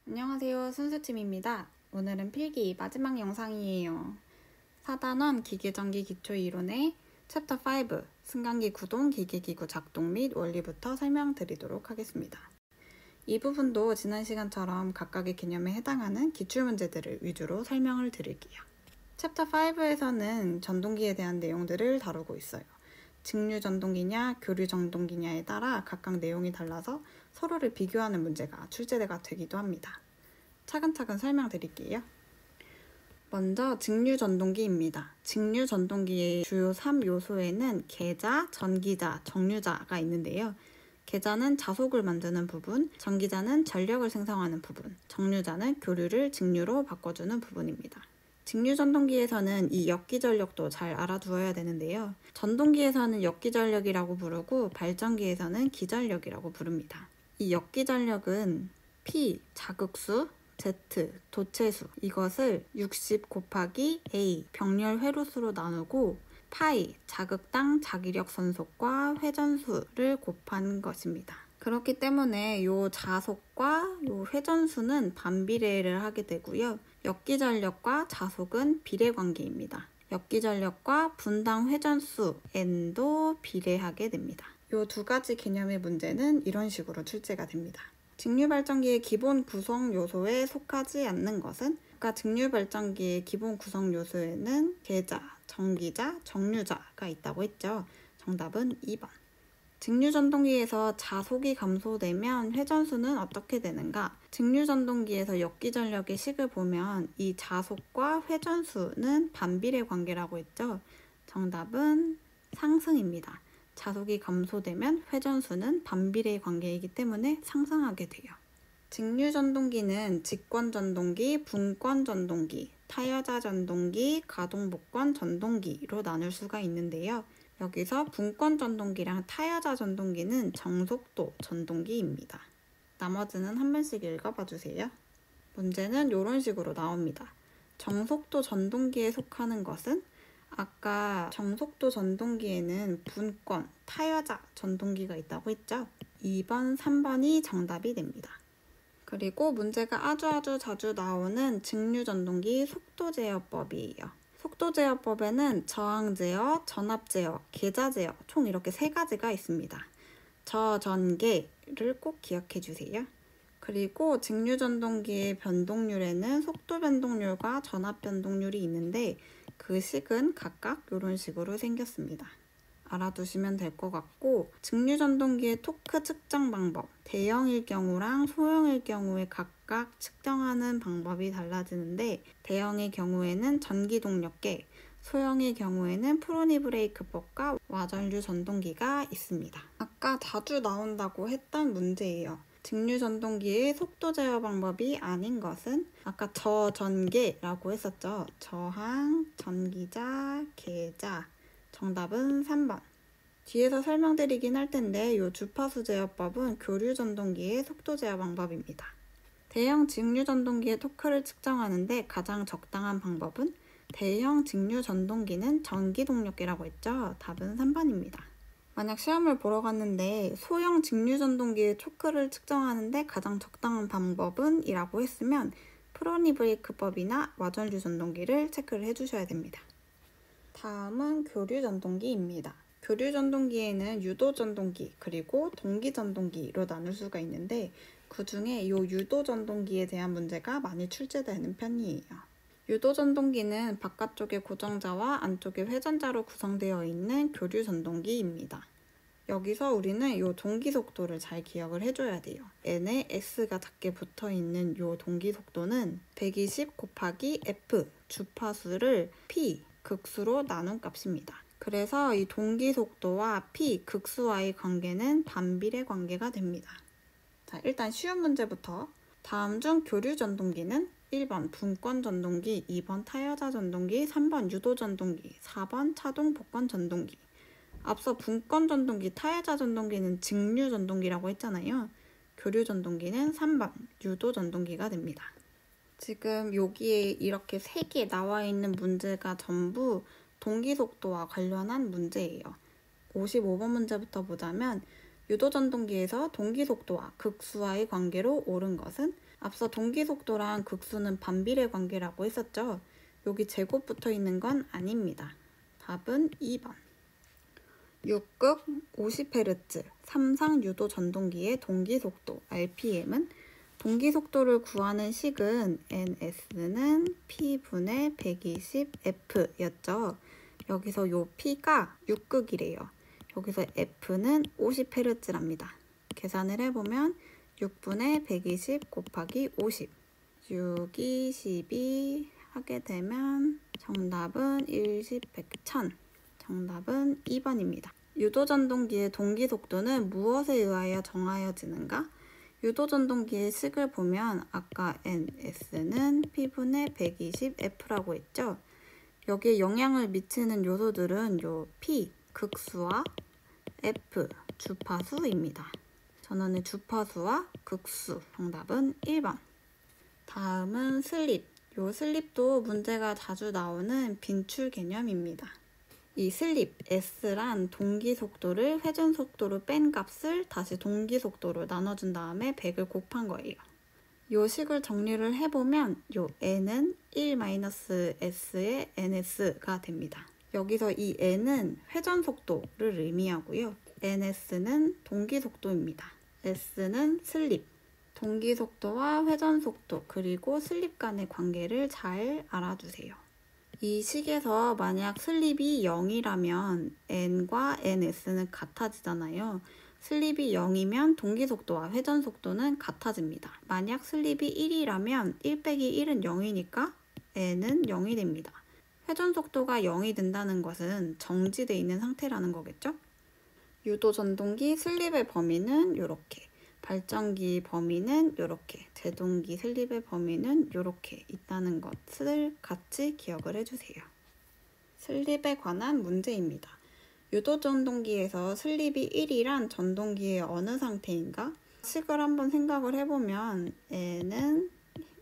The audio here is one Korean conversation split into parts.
안녕하세요. 순수팀입니다. 오늘은 필기 마지막 영상이에요. 4단원 기계전기 기초이론의 챕터 5 승강기 구동 기계기구 작동 및 원리부터 설명드리도록 하겠습니다. 이 부분도 지난 시간처럼 각각의 개념에 해당하는 기출문제들을 위주로 설명을 드릴게요. 챕터 5에서는 전동기에 대한 내용들을 다루고 있어요. 직류 전동기냐 교류 전동기냐에 따라 각각 내용이 달라서 서로를 비교하는 문제가 출제가 되기도 합니다. 차근차근 설명드릴게요. 먼저 직류 전동기입니다. 직류 전동기의 주요 3요소에는 계자, 전기자, 정류자가 있는데요. 계자는 자속을 만드는 부분, 전기자는 전력을 생성하는 부분, 정류자는 교류를 직류로 바꿔주는 부분입니다. 직류 전동기에서는 이 역기전력도 잘 알아두어야 되는데요. 전동기에서는 역기전력이라고 부르고 발전기에서는 기전력이라고 부릅니다. 이 역기전력은 P, 자극수, Z, 도체수, 이것을 60 곱하기 A, 병렬 회로수로 나누고 파이, 자극당 자기력 선속과 회전수를 곱한 것입니다. 그렇기 때문에 이 자속과 이 회전수는 반비례를 하게 되고요. 역기전력과 자속은 비례관계입니다. 역기전력과 분당 회전수 N도 비례하게 됩니다. 이 두 가지 개념의 문제는 이런 식으로 출제가 됩니다. 직류발전기의 기본 구성 요소에 속하지 않는 것은 아까 직류발전기의 기본 구성 요소에는 계자, 전기자, 정류자가 있다고 했죠. 정답은 2번. 직류전동기에서 자속이 감소되면 회전수는 어떻게 되는가? 직류전동기에서 역기전력의 식을 보면 이 자속과 회전수는 반비례 관계라고 했죠. 정답은 상승입니다. 자속이 감소되면 회전수는 반비례 관계이기 때문에 상승하게 돼요. 직류전동기는 직권전동기, 분권전동기, 타여자전동기, 가동복권전동기로 나눌 수가 있는데요. 여기서 분권전동기랑 타여자전동기는 정속도 전동기입니다. 나머지는 한 번씩 읽어봐 주세요. 문제는 이런 식으로 나옵니다. 정속도 전동기에 속하는 것은 아까 정속도 전동기에는 분권, 타여자 전동기가 있다고 했죠? 2번, 3번이 정답이 됩니다. 그리고 문제가 아주 자주 나오는 직류전동기 속도제어법이에요. 속도제어법에는 저항제어, 전압제어, 계자제어 총 이렇게 세 가지가 있습니다. 저전계를 꼭 기억해 주세요. 그리고 직류전동기의 변동률에는 속도 변동률과 전압 변동률이 있는데 그 식은 각각 이런 식으로 생겼습니다. 알아두시면 될 것 같고 직류전동기의 토크 측정 방법, 대형일 경우랑 소형일 경우에 각각 측정하는 방법이 달라지는데 대형의 경우에는 전기동력계, 소형의 경우에는 프로니 브레이크법과 와전류 전동기가 있습니다. 아까 자주 나온다고 했던 문제예요. 직류전동기의 속도 제어 방법이 아닌 것은 아까 저전계라고 했었죠. 저항, 전기자, 계자. 정답은 3번. 뒤에서 설명드리긴 할 텐데 이 주파수 제어법은 교류 전동기의 속도 제어 방법입니다. 대형 직류 전동기의 토크를 측정하는데 가장 적당한 방법은 대형 직류 전동기는 전기 동력계라고 했죠. 답은 3번입니다. 만약 시험을 보러 갔는데 소형 직류 전동기의 토크를 측정하는데 가장 적당한 방법은 이라고 했으면 프로니 브레이크법이나 와전류 전동기를 체크를 해주셔야 됩니다. 다음은 교류전동기입니다. 교류전동기에는 유도전동기 그리고 동기전동기로 나눌 수가 있는데 그 중에 이 유도전동기에 대한 문제가 많이 출제되는 편이에요. 유도전동기는 바깥쪽에 고정자와 안쪽에 회전자로 구성되어 있는 교류전동기입니다. 여기서 우리는 이 동기속도를 잘 기억을 해줘야 돼요. n에 s가 작게 붙어있는 이 동기속도는 120 곱하기 f 주파수를 p 극수로 나눈 값입니다. 그래서 이 동기속도와 p 극수와의 관계는 반비례 관계가 됩니다. 자, 일단 쉬운 문제부터. 다음 중 교류 전동기는 1번 분권 전동기, 2번 타여자 전동기, 3번 유도 전동기, 4번 차동 복권 전동기. 앞서 분권 전동기, 타여자 전동기는 직류 전동기라고 했잖아요. 교류 전동기는 3번 유도 전동기가 됩니다. 지금 여기에 이렇게 3개 나와 있는 문제가 전부 동기속도와 관련한 문제예요. 55번 문제부터 보자면 유도전동기에서 동기속도와 극수와의 관계로 옳은 것은 앞서 동기속도랑 극수는 반비례 관계라고 했었죠. 여기 제곱 붙어 있는 건 아닙니다. 답은 2번. 6극 50Hz 3상 유도 전동기의 동기속도 RPM은 동기속도를 구하는 식은 ns는 p분의 120f였죠. 여기서 요 p가 6극이래요. 여기서 f는 50Hz랍니다. 계산을 해보면 6분의 120 곱하기 50 6, 2, 12 하게 되면 정답은 1, 10, 100, 1000 정답은 2번입니다. 유도전동기의 동기속도는 무엇에 의하여 정하여지는가? 유도전동기의 식을 보면 아까 ns는 p분의 120f라고 했죠. 여기에 영향을 미치는 요소들은 요 p, 극수와 f, 주파수입니다. 전원의 주파수와 극수, 정답은 1번. 다음은 슬립. 요 슬립도 문제가 자주 나오는 빈출 개념입니다. 이 슬립 S란 동기속도를 회전속도로 뺀 값을 다시 동기속도로 나눠준 다음에 100을 곱한 거예요. 요 식을 정리를 해보면 요 N은 1-S의 NS가 됩니다. 여기서 이 N은 회전속도를 의미하고요. NS는 동기속도입니다. S는 슬립. 동기속도와 회전속도 그리고 슬립 간의 관계를 잘 알아두세요. 이 식에서 만약 슬립이 0이라면 n과 ns는 같아지잖아요. 슬립이 0이면 동기속도와 회전속도는 같아집니다. 만약 슬립이 1이라면 1 빼기 1은 0이니까 n은 0이 됩니다. 회전속도가 0이 된다는 것은 정지되어 있는 상태라는 거겠죠? 유도전동기 슬립의 범위는 이렇게, 발전기 범위는 이렇게, 제동기 슬립의 범위는 이렇게 있다는 것을 같이 기억을 해주세요. 슬립에 관한 문제입니다. 유도전동기에서 슬립이 1이란 전동기의 어느 상태인가? 식을 한번 생각을 해보면 n은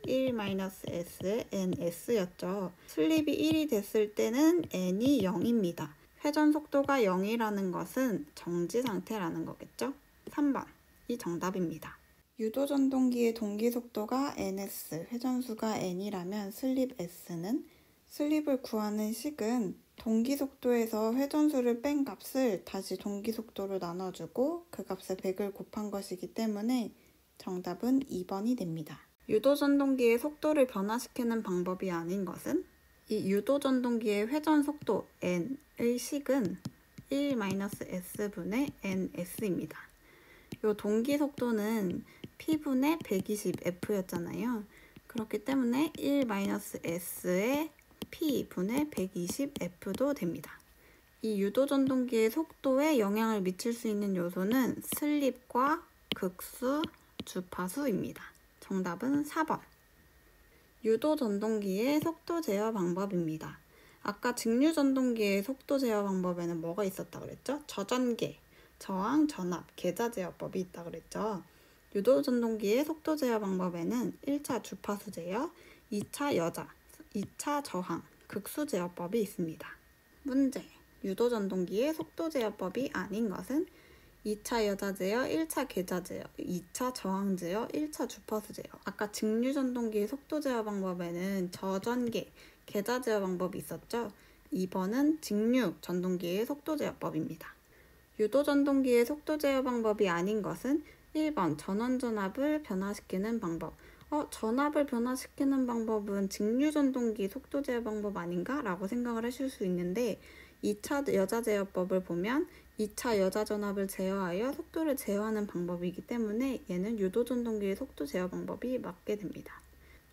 1-s의 ns였죠. 슬립이 1이 됐을 때는 n이 0입니다. 회전속도가 0이라는 것은 정지 상태라는 거겠죠? 3번. 이 정답입니다. 유도전동기의 동기속도가 ns, 회전수가 n이라면 슬립 s는 슬립을 구하는 식은 동기속도에서 회전수를 뺀 값을 다시 동기속도로 나눠주고 그 값에 100을 곱한 것이기 때문에 정답은 2번이 됩니다. 유도전동기의 속도를 변화시키는 방법이 아닌 것은? 이 유도전동기의 회전속도 n의 식은 1-s분의 ns입니다. 요 동기속도는 p분의 120f였잖아요. 그렇기 때문에 1-s의 p분의 120f도 됩니다. 이 유도전동기의 속도에 영향을 미칠 수 있는 요소는 슬립과 극수, 주파수입니다. 정답은 4번. 유도전동기의 속도 제어 방법입니다. 아까 직류전동기의 속도 제어 방법에는 뭐가 있었다 그랬죠? 저전계, 저항, 전압, 계자 제어법이 있다 그랬죠. 유도전동기의 속도 제어 방법에는 1차 주파수 제어, 2차 여자, 2차 저항, 극수 제어법이 있습니다. 문제. 유도전동기의 속도 제어법이 아닌 것은 2차 여자 제어, 1차 계자 제어, 2차 저항 제어, 1차 주파수 제어. 아까 직류전동기의 속도 제어 방법에는 저전계, 계자 제어 방법이 있었죠. 2번은 직류전동기의 속도 제어법입니다. 유도전동기의 속도 제어 방법이 아닌 것은 1번 전원전압을 변화시키는 방법. 전압을 변화시키는 방법은 직류전동기 속도 제어 방법 아닌가? 라고 생각을 하실 수 있는데 2차 여자 제어법을 보면 2차 여자 전압을 제어하여 속도를 제어하는 방법이기 때문에 얘는 유도전동기의 속도 제어 방법이 맞게 됩니다.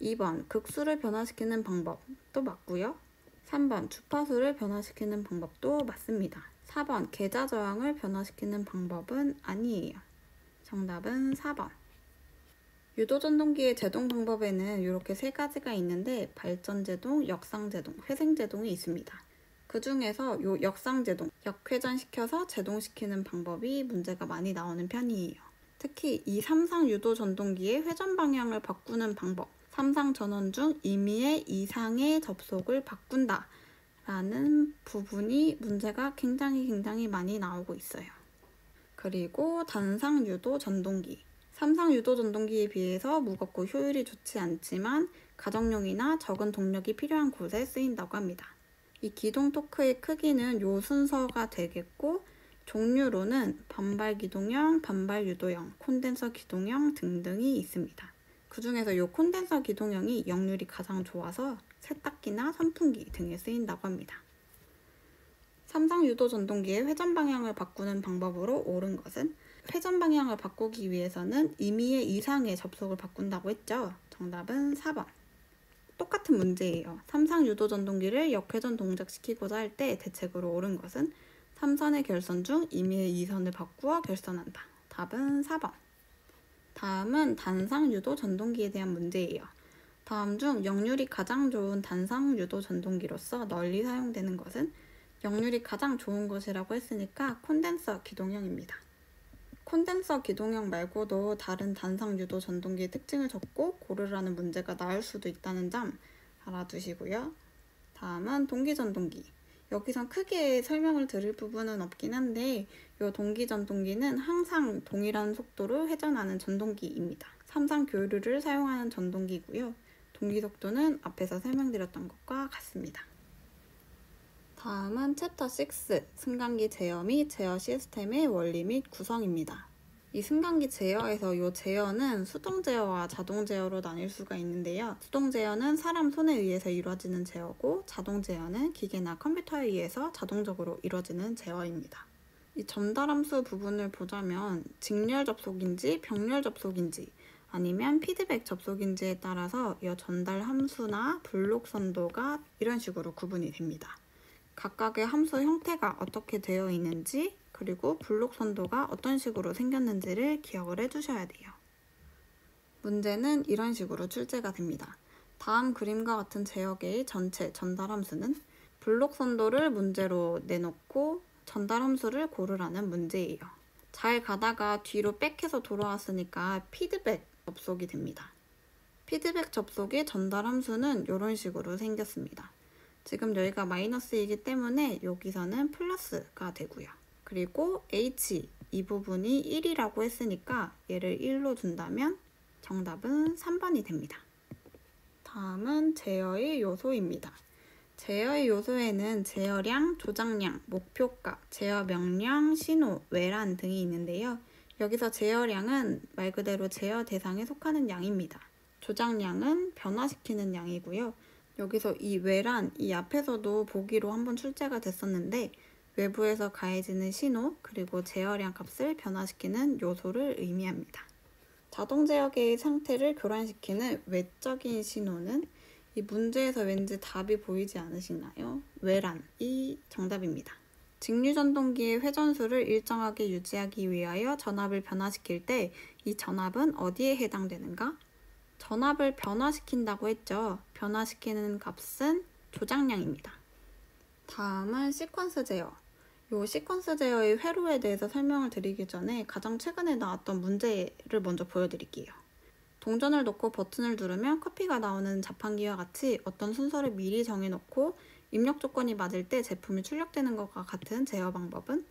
2번 극수를 변화시키는 방법도 맞고요. 3번 주파수를 변화시키는 방법도 맞습니다. 4번 계자 저항을 변화시키는 방법은 아니에요. 정답은 4번. 유도전동기의 제동 방법에는 이렇게 세 가지가 있는데 발전제동, 역상제동, 회생제동이 있습니다. 그 중에서 요 역상제동, 역회전시켜서 제동시키는 방법이 문제가 많이 나오는 편이에요. 특히 이 3상 유도전동기의 회전 방향을 바꾸는 방법, 3상 전원 중 임의의 이상의 접속을 바꾼다 라는 부분이 문제가 굉장히 많이 나오고 있어요. 그리고 단상 유도 전동기, 삼상 유도 전동기에 비해서 무겁고 효율이 좋지 않지만 가정용이나 적은 동력이 필요한 곳에 쓰인다고 합니다. 이 기동 토크의 크기는 요 순서가 되겠고 종류로는 반발 기동형, 반발 유도형, 콘덴서 기동형 등등이 있습니다. 그 중에서 이 콘덴서 기동형이 역률이 가장 좋아서 세탁기나 선풍기 등에 쓰인다고 합니다. 삼상 유도 전동기의 회전 방향을 바꾸는 방법으로 옳은 것은 회전 방향을 바꾸기 위해서는 임의의 이상의 접속을 바꾼다고 했죠. 정답은 4번. 똑같은 문제예요. 삼상 유도 전동기를 역회전 동작시키고자 할 때 대책으로 옳은 것은 3선의 결선 중 임의의 2선을 바꾸어 결선한다. 답은 4번. 다음은 단상 유도 전동기에 대한 문제예요. 다음 중 역률이 가장 좋은 단상 유도 전동기로서 널리 사용되는 것은 역률이 가장 좋은 것이라고 했으니까 콘덴서 기동형입니다. 콘덴서 기동형 말고도 다른 단상 유도 전동기의 특징을 적고 고르라는 문제가 나올 수도 있다는 점 알아두시고요. 다음은 동기 전동기. 여기선 크게 설명을 드릴 부분은 없긴 한데 이 동기 전동기는 항상 동일한 속도로 회전하는 전동기입니다. 삼상 교류를 사용하는 전동기고요. 동기 속도는 앞에서 설명드렸던 것과 같습니다. 다음은 챕터 6, 승강기 제어 및 제어 시스템의 원리 및 구성입니다. 이 승강기 제어에서 이 제어는 수동 제어와 자동 제어로 나뉠 수가 있는데요. 수동 제어는 사람 손에 의해서 이루어지는 제어고 자동 제어는 기계나 컴퓨터에 의해서 자동적으로 이루어지는 제어입니다. 이 전달 함수 부분을 보자면 직렬 접속인지 병렬 접속인지 아니면 피드백 접속인지에 따라서 이 전달 함수나 블록 선도가 이런 식으로 구분이 됩니다. 각각의 함수 형태가 어떻게 되어 있는지 그리고 블록 선도가 어떤 식으로 생겼는지를 기억을 해주셔야 돼요. 문제는 이런 식으로 출제가 됩니다. 다음 그림과 같은 제어계의 전체 전달 함수는 블록 선도를 문제로 내놓고 전달 함수를 고르라는 문제예요. 잘 가다가 뒤로 백해서 돌아왔으니까 피드백 접속이 됩니다. 피드백 접속의 전달 함수는 이런 식으로 생겼습니다. 지금 여기가 마이너스이기 때문에 여기서는 플러스가 되고요. 그리고 H 이 부분이 1이라고 했으니까 얘를 1로 둔다면 정답은 3번이 됩니다. 다음은 제어의 요소입니다. 제어의 요소에는 제어량, 조작량, 목표가, 제어 명령, 신호, 외란 등이 있는데요. 여기서 제어량은 말 그대로 제어 대상에 속하는 양입니다. 조작량은 변화시키는 양이고요. 여기서 이 외란, 이 앞에서도 보기로 한번 출제가 됐었는데 외부에서 가해지는 신호, 그리고 제어량 값을 변화시키는 요소를 의미합니다. 자동 제어계의 상태를 교란시키는 외적인 신호는 이 문제에서 왠지 답이 보이지 않으시나요? 외란이 정답입니다. 직류전동기의 회전수를 일정하게 유지하기 위하여 전압을 변화시킬 때 이 전압은 어디에 해당되는가? 전압을 변화시킨다고 했죠. 변화시키는 값은 조작량입니다. 다음은 시퀀스 제어. 이 시퀀스 제어의 회로에 대해서 설명을 드리기 전에 가장 최근에 나왔던 문제를 먼저 보여드릴게요. 동전을 놓고 버튼을 누르면 커피가 나오는 자판기와 같이 어떤 순서를 미리 정해놓고 입력 조건이 맞을 때 제품이 출력되는 것과 같은 제어 방법은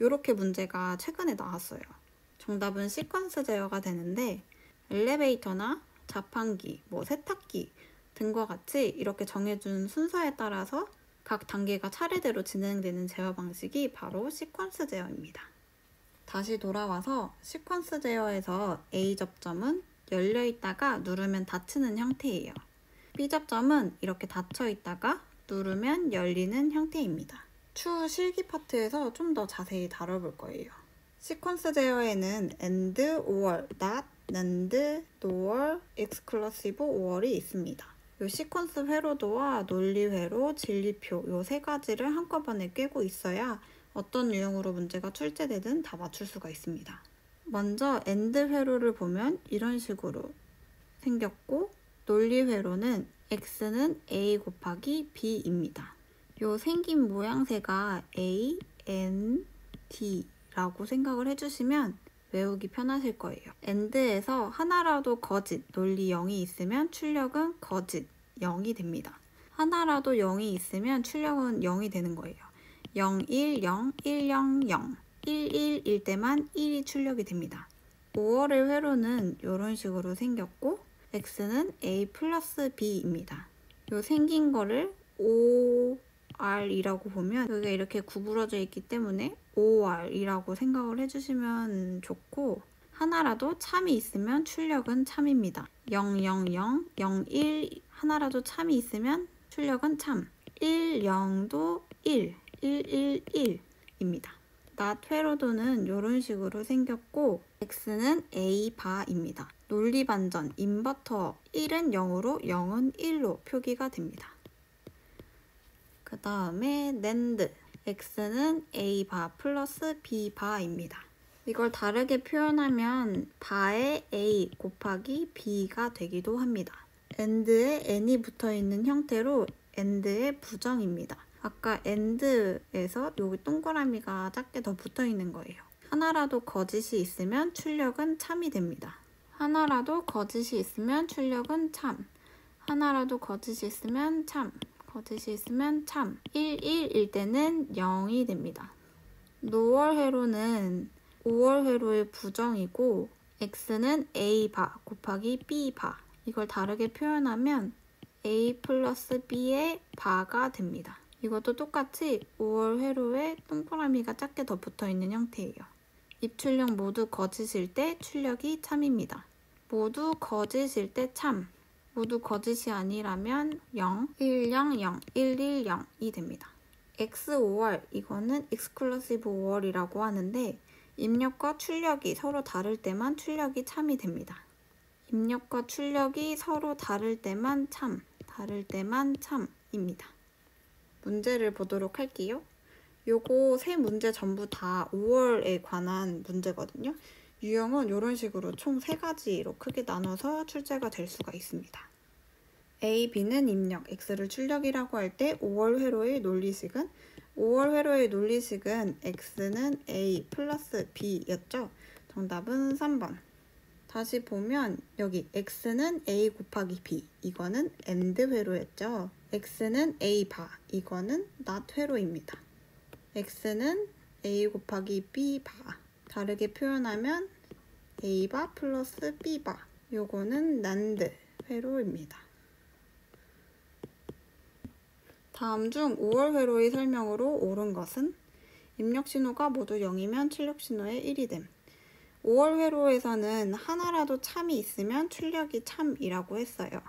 이렇게 문제가 최근에 나왔어요. 정답은 시퀀스 제어가 되는데 엘리베이터나 자판기, 세탁기 등과 같이 이렇게 정해준 순서에 따라서 각 단계가 차례대로 진행되는 제어 방식이 바로 시퀀스 제어입니다. 다시 돌아와서 시퀀스 제어에서 A 접점은 열려 있다가 누르면 닫히는 형태예요. B 접점은 이렇게 닫혀 있다가 누르면 열리는 형태입니다. 추후 실기 파트에서 좀 더 자세히 다뤄볼 거예요. 시퀀스 제어에는 AND, OR, NOT, NAND, NOR, EXCLUSIVE OR이 있습니다. 이 시퀀스 회로도와 논리 회로, 진리표 이 세 가지를 한꺼번에 꿰고 있어야 어떤 유형으로 문제가 출제되든 다 맞출 수가 있습니다. 먼저 AND 회로를 보면 이런 식으로 생겼고 논리 회로는 X는 A 곱하기 B입니다. 이 생긴 모양새가 A, N, D라고 생각을 해주시면 외우기 편하실 거예요. AND에서 하나라도 거짓, 논리 0이 있으면 출력은 거짓 0이 됩니다. 하나라도 0이 있으면 출력은 0이 되는 거예요. 0, 1, 0, 1, 0, 0, 1, 1일 때만 1이 출력이 됩니다. 5월의 회로는 이런 식으로 생겼고 x는 a 플러스 b입니다. 요 생긴 거를 5r이라고 보면 여기가 이렇게 구부러져 있기 때문에 5r이라고 생각을 해주시면 좋고, 하나라도 참이 있으면 출력은 참입니다. 0, 0, 0, 0, 1 하나라도 참이 있으면 출력은 참. 1, 0도 1, 1, 1, 1입니다. 낫 회로도는 이런 식으로 생겼고 x는 a 바입니다. 논리 반전, 인버터 1은 0으로 0은 1로 표기가 됩니다. 그 다음에 낸드, x는 a 바 플러스 b 바입니다. 이걸 다르게 표현하면 바에 a 곱하기 b가 되기도 합니다. and에 n이 붙어있는 형태로 and의 부정입니다. 아까 and에서 여기 동그라미가 작게 더 붙어있는 거예요. 하나라도 거짓이 있으면 출력은 참이 됩니다. 하나라도 거짓이 있으면 출력은 참. 하나라도 거짓이 있으면 참. 거짓이 있으면 참. 1, 1일 때는 0이 됩니다. 노월 회로는 5월 회로의 부정이고 x는 a 바 곱하기 b 바. 이걸 다르게 표현하면 a 플러스 b의 바가 됩니다. 이것도 똑같이 5월 회로에 동그라미가 작게 더 붙어있는 형태예요. 입출력 모두 거짓일 때 출력이 참입니다. 모두 거짓일 때 참. 모두 거짓이 아니라면 0, 1, 0, 0, 1, 1, 0이 됩니다. X5월, 이거는 exclusive 5월이라고 하는데 입력과 출력이 서로 다를 때만 출력이 참이 됩니다. 입력과 출력이 서로 다를 때만 참, 다를 때만 참입니다. 문제를 보도록 할게요. 요거 세 문제 전부 다 5월에 관한 문제거든요. 유형은 이런 식으로 총 3가지로 크게 나눠서 출제가 될 수가 있습니다. A, B는 입력, X를 출력이라고 할 때 5월 회로의 논리식은 5월 회로의 논리식은 X는 A 플러스 B였죠. 정답은 3번. 다시 보면 여기 X는 A 곱하기 B, 이거는 AND 회로였죠. X는 A 바, 이거는 NOT 회로입니다. X는 A 곱하기 B 바, 다르게 표현하면 A 바 플러스 B 바, 요거는 NAND 회로입니다. 다음 중 5월 회로의 설명으로 옳은 것은? 입력 신호가 모두 0이면 출력 신호의 1이 됨. 5월 회로에서는 하나라도 참이 있으면 출력이 참이라고 했어요.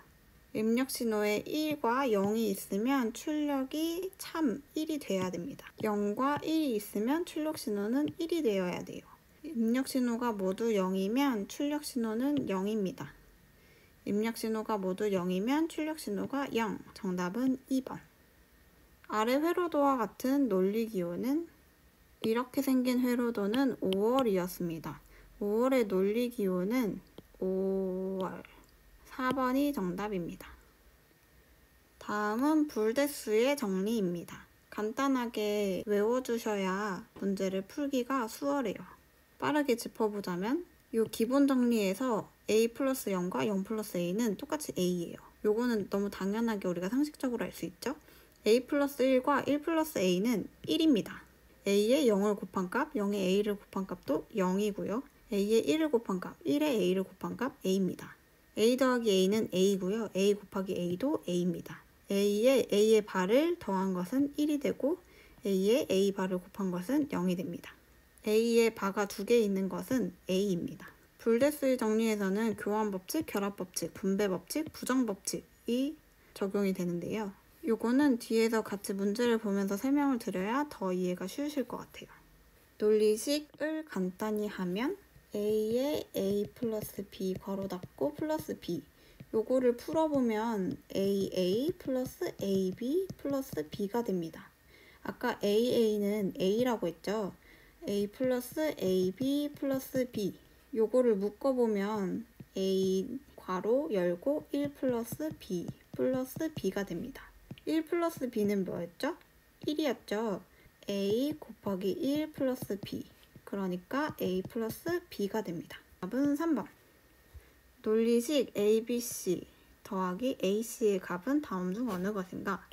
입력 신호에 1과 0이 있으면 출력이 참 1이 돼야 됩니다. 0과 1이 있으면 출력 신호는 1이 되어야 돼요. 입력 신호가 모두 0이면 출력 신호는 0입니다. 입력 신호가 모두 0이면 출력 신호가 0. 정답은 2번. 아래 회로도와 같은 논리 기호는 이렇게 생긴 회로도는 5월이었습니다. 5월의 논리 기호는 5월. 4번이 정답입니다. 다음은 불대수의 정리입니다. 간단하게 외워주셔야 문제를 풀기가 수월해요. 빠르게 짚어보자면 이 기본 정리에서 a 플러스 0과 0 플러스 a는 똑같이 a예요. 요거는 너무 당연하게 우리가 상식적으로 알 수 있죠. a 플러스 1과 1 플러스 a는 1입니다. a에 0을 곱한 값, 0에 a를 곱한 값도 0이고요. a에 1을 곱한 값, 1에 a를 곱한 값 a입니다. a 더하기 a는 a고요. a 곱하기 a도 a입니다. a에 a의 바를 더한 것은 1이 되고 a에 a 바를 곱한 것은 0이 됩니다. a의 바가 2개 있는 것은 a입니다. 불대수의 정리에서는 교환법칙, 결합법칙, 분배법칙, 부정법칙이 적용이 되는데요. 요거는 뒤에서 같이 문제를 보면서 설명을 드려야 더 이해가 쉬우실 것 같아요. 논리식을 간단히 하면 a에 a 플러스 b 괄호 닫고 플러스 b, 요거를 풀어보면 aa 플러스 ab 플러스 b가 됩니다. 아까 aa는 a라고 했죠. a 플러스 ab 플러스 b, 요거를 묶어보면 a 괄호 열고 1 플러스 b 플러스 b가 됩니다. 1 플러스 b는 뭐였죠? 1이었죠. a 곱하기 1 플러스 b, 그러니까 a 플러스 b가 됩니다. 답은 3번. 논리식 abc 더하기 ac의 값은 다음 중 어느 것인가?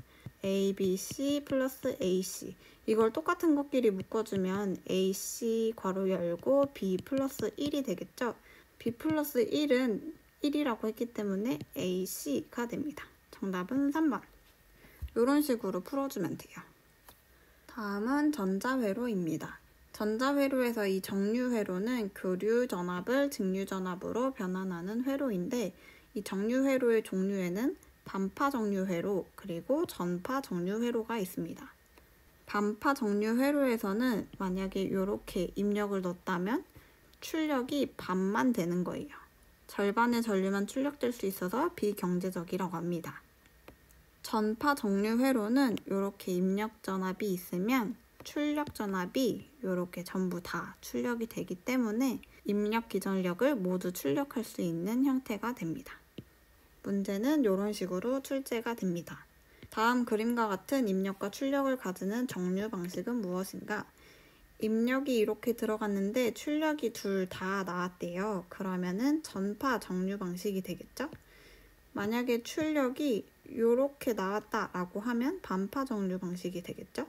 abc 플러스 ac, 이걸 똑같은 것끼리 묶어주면 ac 괄호 열고 b 플러스 1이 되겠죠? B 플러스 1은 1이라고 했기 때문에 AC가 됩니다. 정답은 3번. 이런 식으로 풀어주면 돼요. 다음은 전자회로입니다. 전자회로에서 이 정류회로는 교류전압을 직류전압으로 변환하는 회로인데 이 정류회로의 종류에는 반파정류회로 그리고 전파정류회로가 있습니다. 반파정류회로에서는 만약에 이렇게 입력을 넣었다면 출력이 반만 되는 거예요. 절반의 전류만 출력될 수 있어서 비경제적이라고 합니다. 전파정류회로는 이렇게 입력전압이 있으면 출력전압이 이렇게 전부 다 출력이 되기 때문에 입력 기전력을 모두 출력할 수 있는 형태가 됩니다. 문제는 이런 식으로 출제가 됩니다. 다음 그림과 같은 입력과 출력을 가지는 정류 방식은 무엇인가? 입력이 이렇게 들어갔는데 출력이 둘 다 나왔대요. 그러면은 전파 정류 방식이 되겠죠? 만약에 출력이 이렇게 나왔다라고 하면 반파 정류 방식이 되겠죠?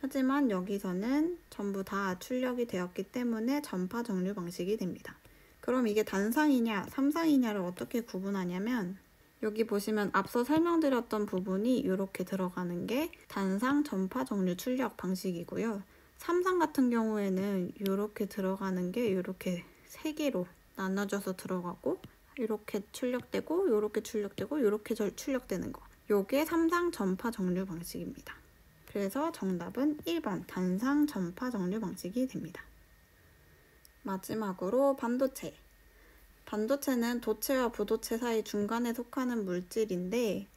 하지만 여기서는 전부 다 출력이 되었기 때문에 전파 정류 방식이 됩니다. 그럼 이게 단상이냐, 삼상이냐를 어떻게 구분하냐면 여기 보시면 앞서 설명드렸던 부분이 이렇게 들어가는 게 단상 전파 정류 출력 방식이고요. 삼상 같은 경우에는 이렇게 들어가는 게 이렇게 세 개로 나눠져서 들어가고 이렇게 출력되고 이렇게 출력되고 이렇게 출력되는 거. 요게 삼상 전파 정류 방식입니다. 그래서 정답은 1번 단상 전파 정류 방식이 됩니다. 마지막으로 반도체. 반도체는 도체와 부도체 사이 중간에 속하는 물질인데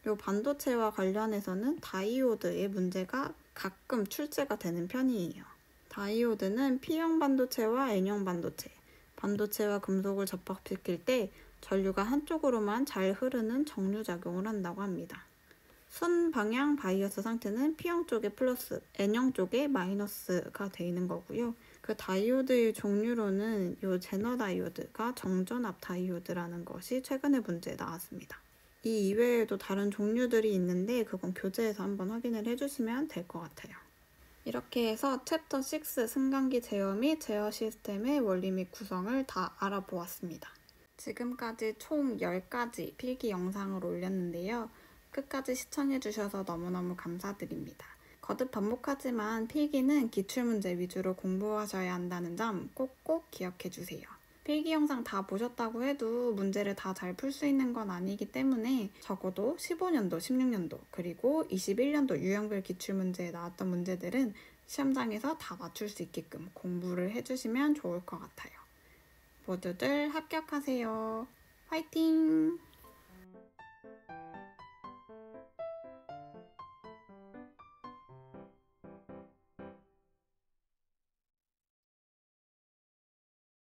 이 반도체와 관련해서는 다이오드의 문제가 가끔 출제가 되는 편이에요. 다이오드는 P형 반도체와 N형 반도체, 반도체와 금속을 접합시킬 때 전류가 한쪽으로만 잘 흐르는 정류작용을 한다고 합니다. 순방향 바이어스 상태는 P형 쪽에 플러스, N형 쪽에 마이너스가 되어 있는 거고요. 그 다이오드의 종류로는 이 제너 다이오드가 정전압 다이오드라는 것이 최근에 문제에 나왔습니다. 이 이외에도 다른 종류들이 있는데 그건 교재에서 한번 확인을 해주시면 될 것 같아요. 이렇게 해서 챕터 6 승강기 제어 및 제어 시스템의 원리 및 구성을 다 알아보았습니다. 지금까지 총 10가지 필기 영상을 올렸는데요. 끝까지 시청해주셔서 너무너무 감사드립니다. 거듭 반복하지만 필기는 기출문제 위주로 공부하셔야 한다는 점 꼭꼭 기억해주세요. 필기 영상 다 보셨다고 해도 문제를 다 잘 풀 수 있는 건 아니기 때문에 적어도 15년도, 16년도, 그리고 21년도 유형별 기출문제에 나왔던 문제들은 시험장에서 다 맞출 수 있게끔 공부를 해주시면 좋을 것 같아요. 모두들 합격하세요. 화이팅!